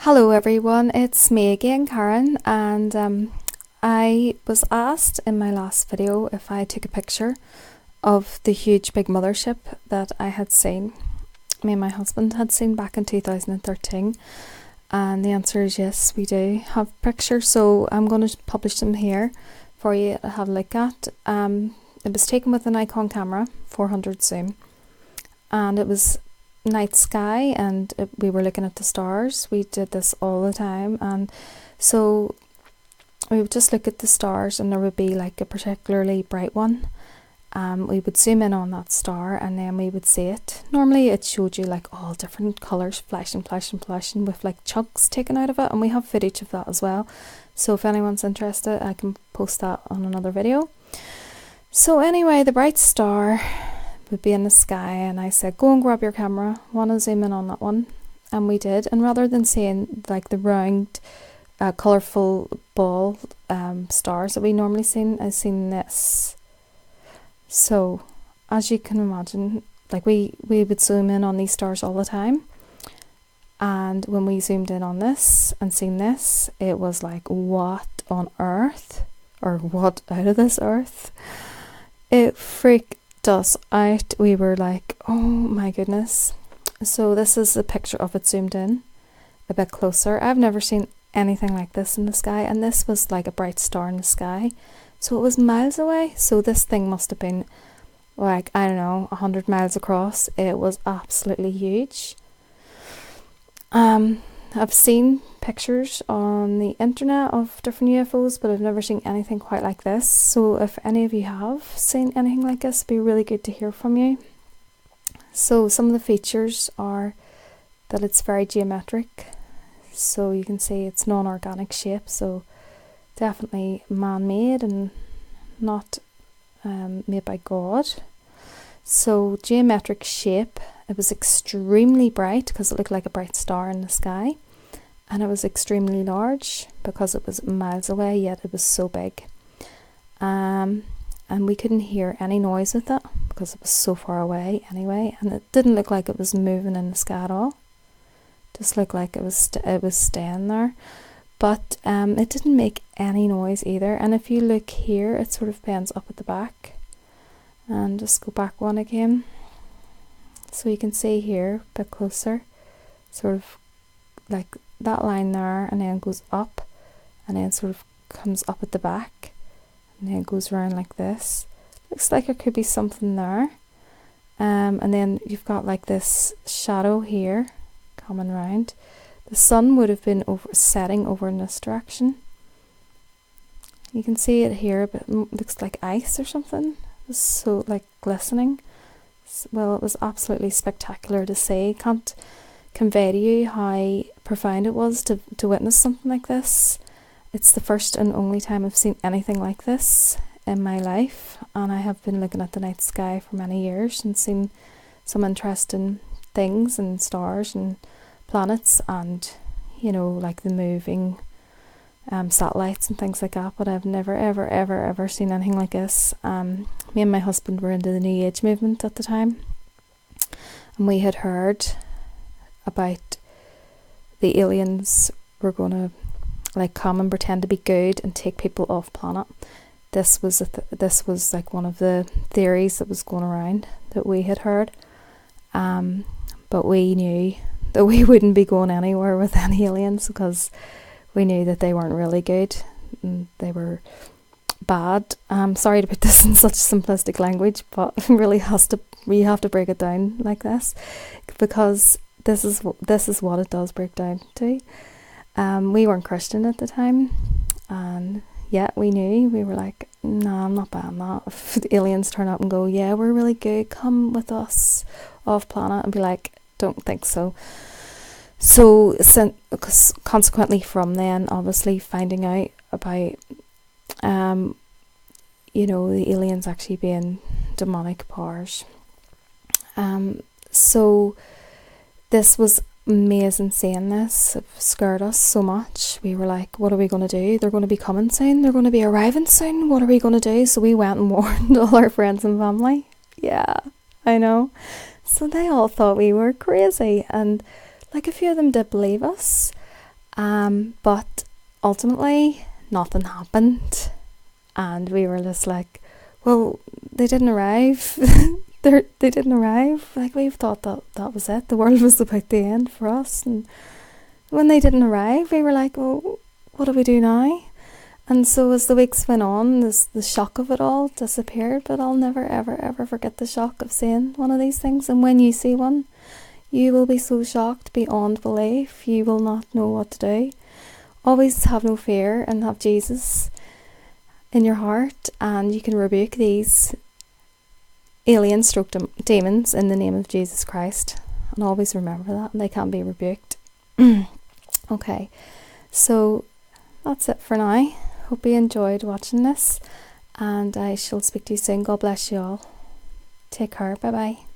Hello everyone, it's me again, Karen, and I was asked in my last video if I took a picture of the huge big mothership that I had seen, me and my husband had seen back in 2013, and the answer is yes, we do have pictures, so I'm going to publish them here for you to have a look at. It was taken with a Nikon camera, 400 zoom, and it was night sky, and we were looking at the stars. We did this all the time, and so we would just look at the stars and there would be like a particularly bright one. We would zoom in on that star and then we would see it. Normally it showed you like all different colours flashing with like chunks taken out of it, and we have footage of that as well, so if anyone's interested I can post that on another video. So anyway, the bright star would be in the sky, and I said, go and grab your camera, want to zoom in on that one, and we did. And rather than seeing like the round colourful ball stars that we normally seen, I seen this. So as you can imagine, like we would zoom in on these stars all the time, and when we zoomed in on this and seen this, it was like, what on earth, or what out of this earth? It freaked us out. We were like, oh my goodness. So this is a picture of it zoomed in a bit closer. I've never seen anything like this in the sky, and this was like a bright star in the sky, so it was miles away. So this thing must have been like, I don't know, 100 miles across. It was absolutely huge. I've seen pictures on the internet of different UFOs, but I've never seen anything quite like this. So if any of you have seen anything like this, it'd be really good to hear from you. So some of the features are that it's very geometric. So you can see it's non-organic shape, so definitely man-made and not made by God. So geometric shape. It was extremely bright because it looked like a bright star in the sky, and it was extremely large because it was miles away, yet it was so big. And we couldn't hear any noise with it because it was so far away anyway, and it didn't look like it was moving in the sky at all. It just looked like it was staying there, but it didn't make any noise either. And if you look here, it sort of bends up at the back, and just go back one again. So you can see here a bit closer, sort of like that line there, and then goes up, and then sort of comes up at the back, and then goes around like this. Looks like there could be something there. And then you've got like this shadow here coming round. The sun would have been setting over in this direction. You can see it here, but it looks like ice or something. It's so like glistening. Well, it was absolutely spectacular to see. Can't convey to you how profound it was to witness something like this. It's the first and only time I've seen anything like this in my life, and I have been looking at the night sky for many years and seen some interesting things and stars and planets and, you know, like the moving satellites and things like that, but I've never ever seen anything like this. Me and my husband were into the New Age movement at the time, and we had heard about the aliens were going to like come and pretend to be good and take people off planet. This was this was like one of the theories that was going around that we had heard, but we knew that we wouldn't be going anywhere with any aliens because we knew that they weren't really good and they were bad. Sorry to put this in such simplistic language, but it really we have to break it down like this, because this is what it does break down to. We weren't Christian at the time, and yet we knew. We were like, no, I'm not buying that. If the aliens turn up and go, yeah, we're really good, come with us off planet, and be like, don't think so. So consequently from then, obviously finding out about you know, the aliens actually being demonic powers, so this was amazing seeing this. It scared us so much. We were like, what are we going to do? They're going to be coming soon, they're going to be arriving soon, what are we going to do? So we went and warned all our friends and family. Yeah, I know. So they all thought we were crazy, and like a few of them did believe us, But ultimately nothing happened, and we were just like, well, they didn't arrive. They didn't arrive. Like, we thought that was it. The world was about to end for us. And when they didn't arrive, we were like, well, what do we do now? And so as the weeks went on, the shock of it all disappeared. But I'll never, ever, ever forget the shock of seeing one of these things. And when you see one, you will be so shocked beyond belief. You will not know what to do. Always have no fear and have Jesus in your heart, and you can rebuke these alien stroke demons in the name of Jesus Christ. And always remember that, and they can be rebuked. Okay, so that's it for now. Hope you enjoyed watching this, and I shall speak to you soon. God bless you all. Take care. Bye bye.